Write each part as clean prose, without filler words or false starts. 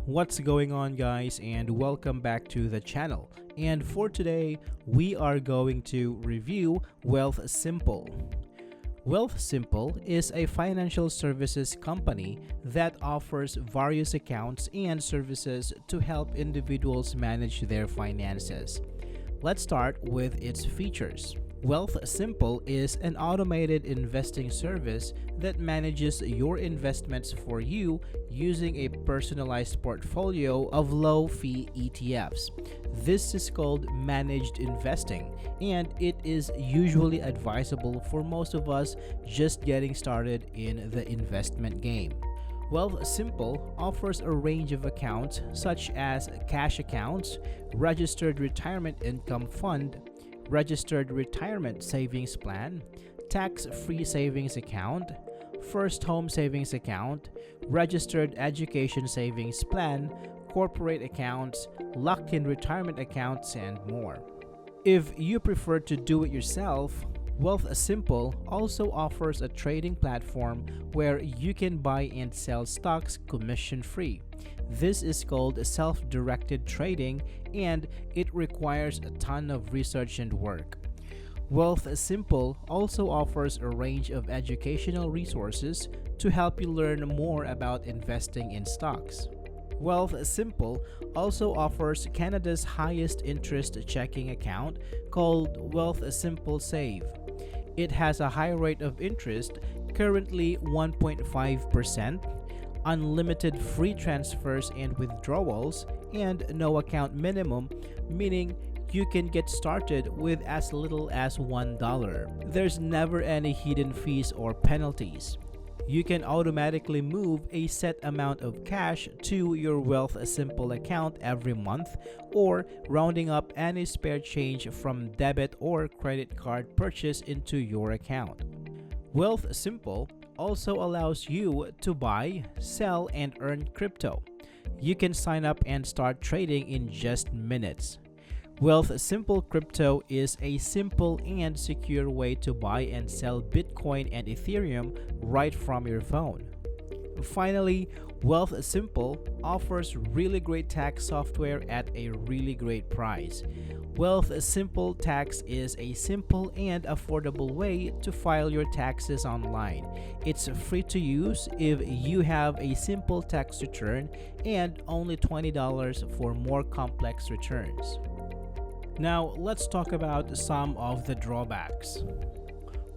What's going on, guys, and welcome back to the channel. And for today, we are going to review Wealthsimple. Wealthsimple is a financial services company that offers various accounts and services to help individuals manage their finances. Let's start with its features. Wealthsimple is an automated investing service that manages your investments for you using a personalized portfolio of low-fee ETFs. This is called managed investing, and it is usually advisable for most of us just getting started in the investment game. Wealthsimple offers a range of accounts such as cash accounts, registered retirement income fund, registered retirement savings plan, tax-free savings account, first home savings account, registered education savings plan, corporate accounts, locked-in retirement accounts, and more. If you prefer to do it yourself, Wealthsimple also offers a trading platform where you can buy and sell stocks commission-free. This is called self-directed trading, and it requires a ton of research and work. Wealthsimple also offers a range of educational resources to help you learn more about investing in stocks. Wealthsimple also offers Canada's highest interest checking account called Wealthsimple Save. It has a high rate of interest, currently 1.5%, unlimited free transfers and withdrawals, and no account minimum, meaning you can get started with as little as $1. There's never any hidden fees or penalties. You can automatically move a set amount of cash to your Wealthsimple account every month, or rounding up any spare change from debit or credit card purchase into your account. Wealthsimple also allows you to buy, sell, and earn crypto. You can sign up and start trading in just minutes. Wealthsimple Crypto is a simple and secure way to buy and sell Bitcoin and Ethereum right from your phone. Finally, Wealthsimple offers really great tax software at a really great price. Wealthsimple Tax is a simple and affordable way to file your taxes online. It's free to use if you have a simple tax return, and only $20 for more complex returns. Now, let's talk about some of the drawbacks.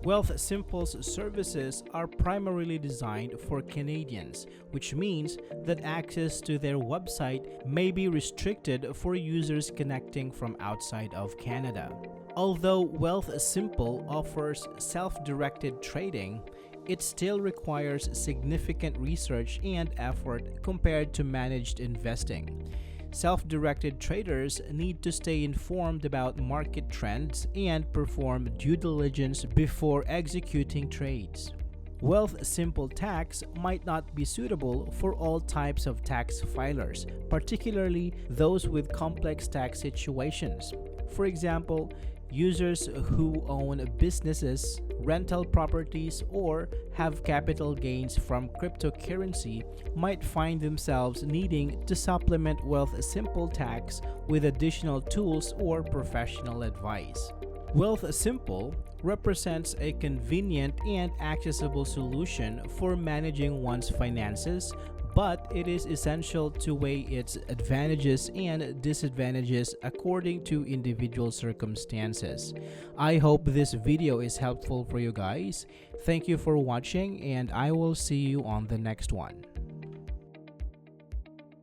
Wealthsimple's services are primarily designed for Canadians, which means that access to their website may be restricted for users connecting from outside of Canada. Although Wealthsimple offers self-directed trading, it still requires significant research and effort compared to managed investing. Self-directed traders need to stay informed about market trends and perform due diligence before executing trades. Wealthsimple Tax might not be suitable for all types of tax filers, particularly those with complex tax situations. For example, users who own businesses, rental properties, or have capital gains from cryptocurrency might find themselves needing to supplement Wealthsimple Tax with additional tools or professional advice. Wealthsimple represents a convenient and accessible solution for managing one's finances, but it is essential to weigh its advantages and disadvantages according to individual circumstances. I hope this video is helpful for you guys. Thank you for watching, and I will see you on the next one.